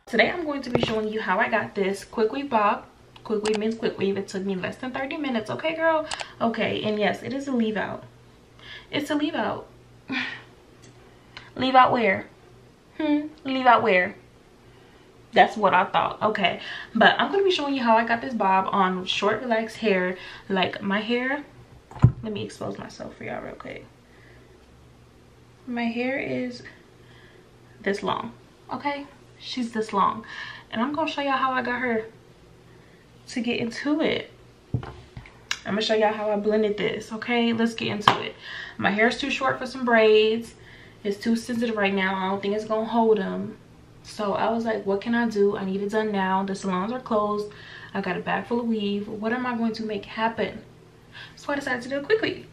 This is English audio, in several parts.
Today I'm going to be showing you how I got this quick weave bob. Quick weave means quick weave. It took me less than 30 minutes. Okay, girl? Okay, and yes, it is a leave out. It's a leave out. Leave out where? Leave out where? That's what I thought. Okay, but I'm going to be showing you how I got this bob on short relaxed hair. Like my hair, let me expose myself for y'all real quick. My hair is this long, okay? She's this long, and I'm gonna show y'all how I got her to get into it. I'm gonna show y'all how I blended this. Okay, let's get into it. My hair is too short for some braids. It's too sensitive right now. I don't think it's gonna hold them, so I was like, what can I do? I need it done now. The salons are closed. I got a bag full of weave. What am I going to make happen? So I decided to do it quickly.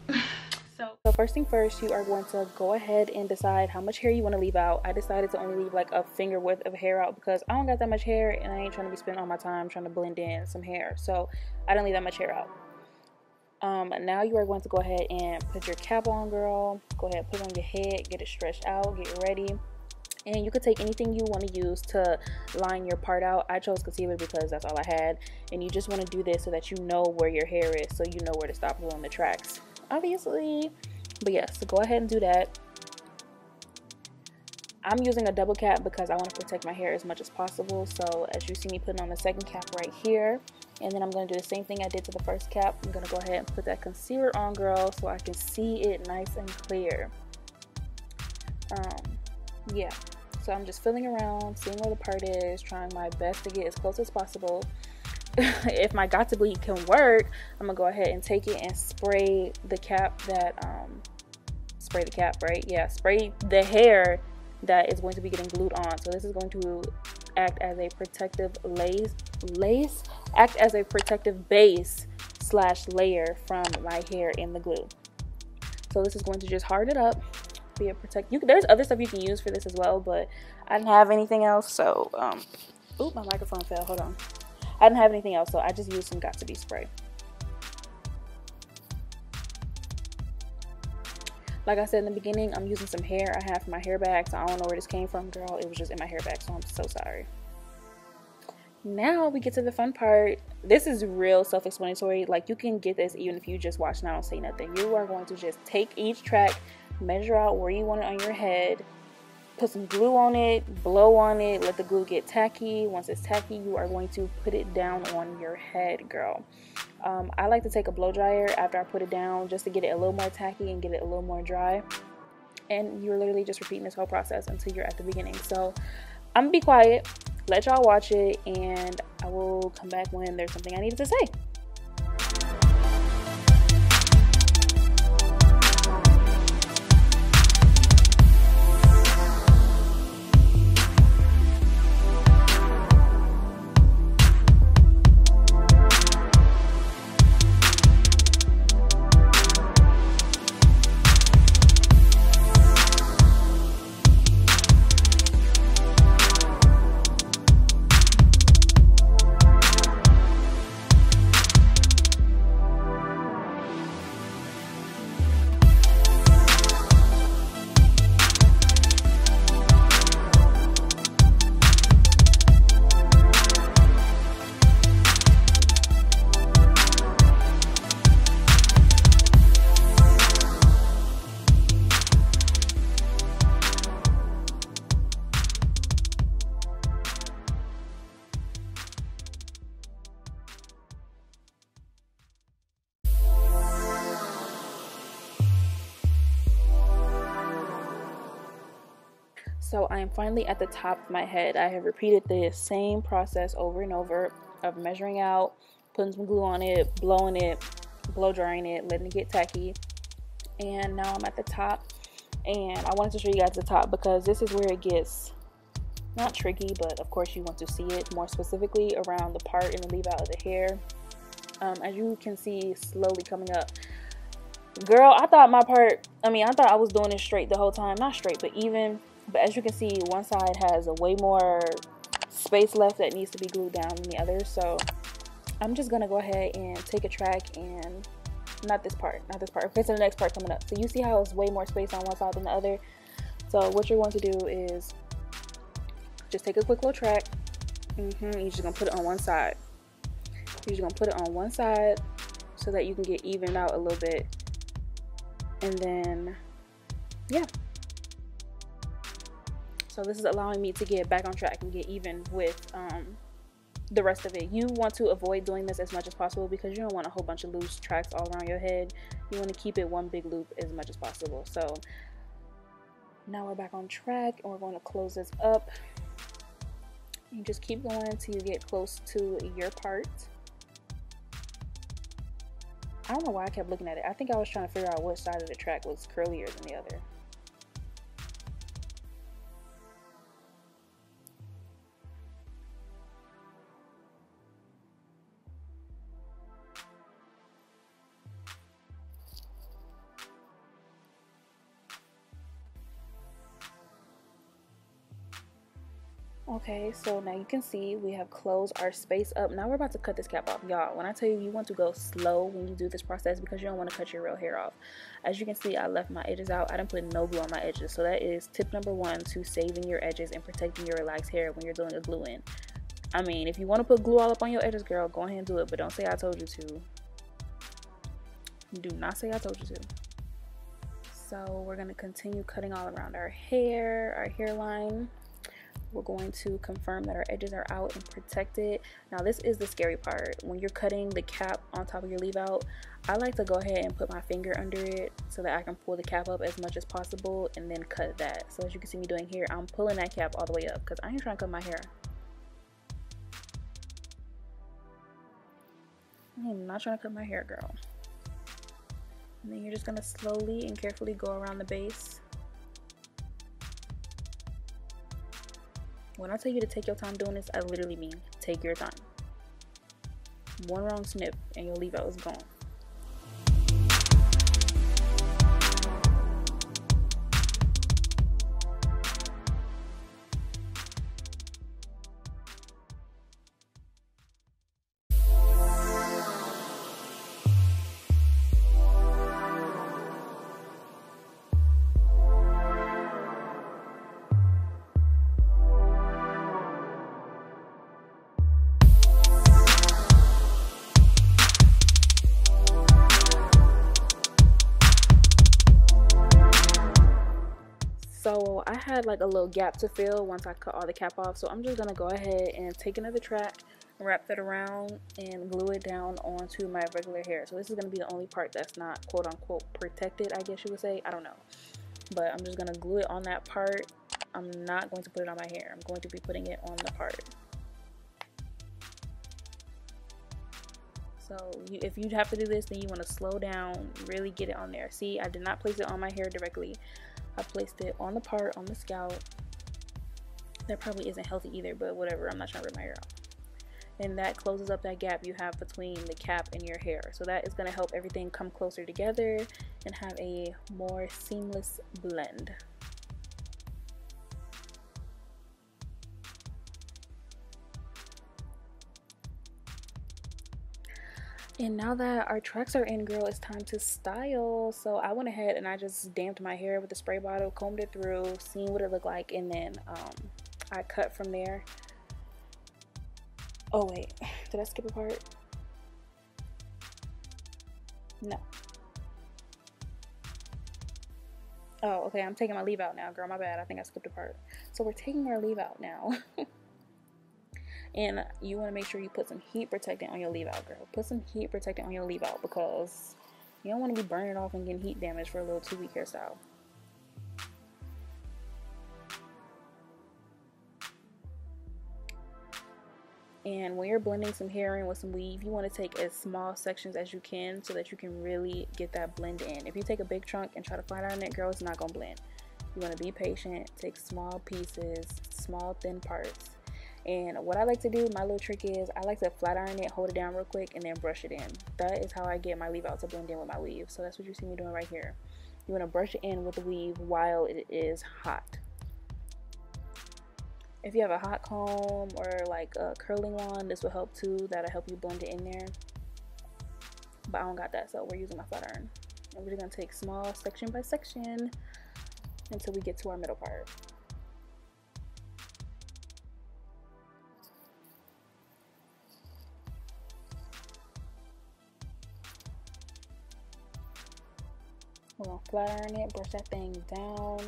So first thing first, you are going to go ahead and decide how much hair you want to leave out. I decided to only leave like a finger width of hair out because I don't got that much hair and I ain't trying to be spending all my time trying to blend in some hair. So I didn't leave that much hair out. Now you are going to go ahead and put your cap on, girl. Go ahead, put it on your head, get it stretched out, get ready. And you could take anything you want to use to line your part out. I chose concealer because that's all I had. And you just want to do this so that you know where your hair is, so you know where to stop along the tracks, obviously. But yeah, so go ahead and do that. I'm using a double cap because I want to protect my hair as much as possible. So as you see me putting on the second cap right here, and then I'm going to do the same thing I did to the first cap. I'm going to go ahead and put that concealer on, girl, so I can see it nice and clear. Yeah, so I'm just filling around, seeing where the part is, trying my best to get as close as possible. If my got to bleed can work, I'm gonna go ahead and take it and spray the cap that spray the cap, right? Yeah, spray the hair that is going to be getting glued on. So this is going to act as a protective act as a protective base / layer from my hair in the glue. So this is going to just harden it up, be a protect. There's other stuff you can use for this as well, but I didn't have anything else. So oop, my microphone fell. Hold on. I didn't have anything else, so I just used some got to be spray. Like I said in the beginning, I'm using some hair I have from my hair bag, so I don't know where this came from, girl. It was just in my hair bag, so I'm so sorry. Now we get to the fun part. This is real self-explanatory. Like, you can get this even if you just watch and I don't say nothing. You are going to just take each track, measure out where you want it on your head, put some glue on it, blow on it, let the glue get tacky. Once it's tacky, you are going to put it down on your head, girl. I like to take a blow dryer after I put it down just to get it a little more tacky and get it a little more dry. And you're literally just repeating this whole process until you're at the beginning. So I'm gonna be quiet, let y'all watch it, and I will come back when there's something I needed to say. So I am finally at the top of my head. I have repeated the same process over and over of measuring out, putting some glue on it, blowing it, blow drying it, letting it get tacky. And now I'm at the top, and I wanted to show you guys the top because this is where it gets not tricky, but of course you want to see it more specifically around the part in the leave out of the hair. As you can see, slowly coming up. Girl, I thought I was doing it straight the whole time. Not straight, but even. But as you can see, one side has a way more space left that needs to be glued down than the other. So I'm just going to go ahead and take a track and, not this part. Okay, so the next part coming up. So you see how it's way more space on one side than the other. So what you're going to do is just take a quick little track, You're just gonna put it on one side. You're just gonna put it on one side so that you can get evened out a little bit. And then, yeah. So this is allowing me to get back on track and get even with the rest of it. You want to avoid doing this as much as possible because you don't want a whole bunch of loose tracks all around your head. You want to keep it one big loop as much as possible. So now we're back on track and we're going to close this up. You just keep going until you get close to your part. I don't know why I kept looking at it. I think I was trying to figure out what side of the track was curlier than the other. Okay, so now you can see we have closed our space up. Now we're about to cut this cap off. Y'all, when I tell you, you want to go slow when you do this process because you don't want to cut your real hair off. As you can see, I left my edges out. I didn't put no glue on my edges. So that is tip number 1 to saving your edges and protecting your relaxed hair when you're doing a glue in. I mean, if you want to put glue all up on your edges, girl, go ahead and do it. But don't say I told you to. Do not say I told you to. So we're going to continue cutting all around our hair, our hairline. We're going to confirm that our edges are out and protected. Now this is the scary part. When you're cutting the cap on top of your leave out, I like to go ahead and put my finger under it so that I can pull the cap up as much as possible and then cut that. So as you can see me doing here, I'm pulling that cap all the way up because I ain't trying to cut my hair. I'm not trying to cut my hair, girl. And then you're just going to slowly and carefully go around the base. When I tell you to take your time doing this, I literally mean take your time. One wrong snip and your leave out is gone. So I had like a little gap to fill once I cut all the cap off. So I'm just going to go ahead and take another track, wrap that around, and glue it down onto my regular hair. So this is going to be the only part that's not quote unquote protected, I guess you would say. I don't know. But I'm just going to glue it on that part. I'm not going to put it on my hair. I'm going to be putting it on the part. So if you have to do this, then you want to slow down, really get it on there. See, I did not place it on my hair directly. I placed it on the part, on the scalp. That probably isn't healthy either, but whatever. I'm not trying to rip my hair out. And that closes up that gap you have between the cap and your hair. So that is going to help everything come closer together and have a more seamless blend. And now that our tracks are in, girl, it's time to style. So I went ahead and I just damped my hair with a spray bottle, combed it through, seen what it looked like, and then I cut from there. Oh wait, did I skip a part? No. Oh, okay, I'm taking my leave out now, girl, my bad. I think I skipped a part. So we're taking our leave out now. And you want to make sure you put some heat protectant on your leave out, girl. Put some heat protectant on your leave out because you don't want to be burning off and getting heat damage for a little 2-week hairstyle. And when you're blending some hair in with some weave, you want to take as small sections as you can so that you can really get that blend in. If you take a big chunk and try to flat iron it, girl, it's not going to blend. You want to be patient, take small pieces, small thin parts. And what I like to do, my little trick is I like to flat iron it, hold it down real quick, and then brush it in. That is how I get my leave out to blend in with my weave. So that's what you see me doing right here. You want to brush it in with the weave while it is hot. If you have a hot comb or like a curling wand, this will help too. That'll help you blend it in there. But I don't got that, so we're using my flat iron. And we're just going to take small section by section until we get to our middle part. We're gonna flat iron it, brush that thing down.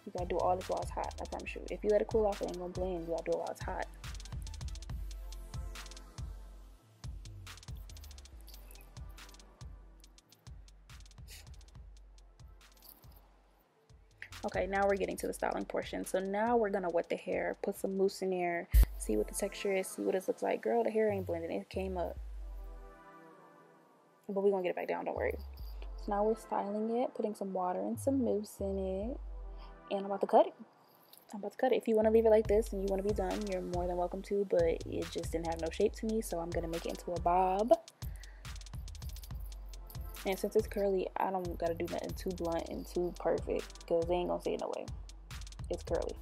You gotta do all this while it's hot, I promise you. If you let it cool off, it ain't gonna blend. You gotta do it while it's hot. Okay, now we're getting to the styling portion. So now we're gonna wet the hair, put some mousse in there, see what the texture is, see what it looks like. Girl, the hair ain't blending, it came up. But we're gonna get it back down, don't worry. So now we're styling it, putting some water and some mousse in it. And I'm about to cut it. If you want to leave it like this and you want to be done, you're more than welcome to, but it just didn't have no shape to me, so I'm gonna make it into a bob. And since it's curly, I don't gotta do nothing too blunt and too perfect, because they ain't gonna see it no way. It's curly.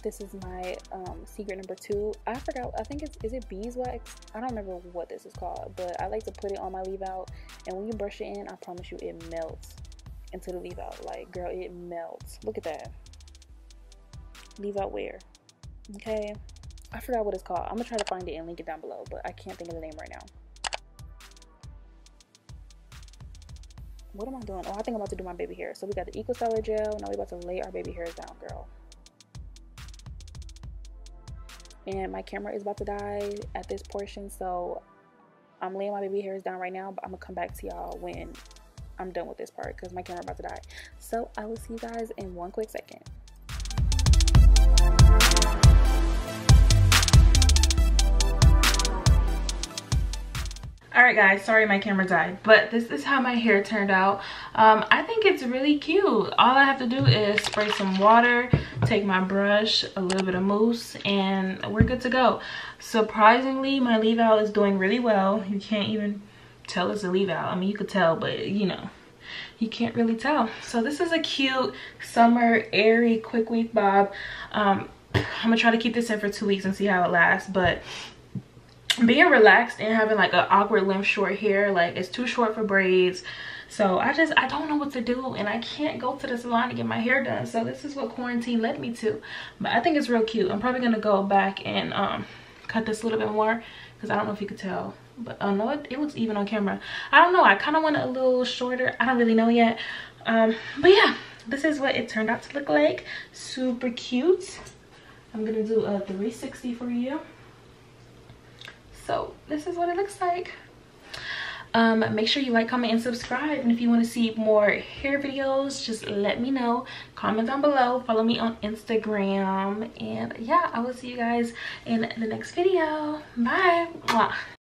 This is my secret number 2. I forgot, I think is it beeswax? I don't remember what this is called, but I like to put it on my leave out, and when you brush it in, I promise you it melts into the leave out. Like, girl, it melts. Look at that. Leave out wear. Okay, I forgot what it's called. I'm gonna try to find it and link it down below, but I can't think of the name right now. What am I doing? Oh, I think I'm about to do my baby hair. So we got the Eco Styler gel. Now we about to lay our baby hairs down, girl. And my camera is about to die at this portion, so I'm laying my baby hairs down right now, but I'm gonna come back to y'all when I'm done with this part, because my camera about to die. So I will see you guys in one quick second. Alright guys, sorry my camera died, but this is how my hair turned out. I think it's really cute. All I have to do is spray some water, take my brush, a little bit of mousse, and we're good to go. Surprisingly, my leave out is doing really well. You can't even tell it's a leave out. I mean, you could tell, but you know, you can't really tell. So this is a cute summer airy quick weave bob. I'm gonna try to keep this in for 2 weeks and see how it lasts, but being relaxed and having like an awkward length short hair, like it's too short for braids, so I don't know what to do, and I can't go to the salon to get my hair done. So this is what quarantine led me to, but I think it's real cute. I'm probably gonna go back and cut this a little bit more, because I don't know if you could tell, but no, it looks even on camera. I don't know, I kind of want it a little shorter. I don't really know yet, but yeah, this is what it turned out to look like. Super cute. I'm gonna do a 360 for you. So this is what it looks like. Make sure you like, comment, and subscribe. And if you want to see more hair videos, just let me know. Comment down below. Follow me on Instagram. And yeah, I will see you guys in the next video. Bye. Mwah.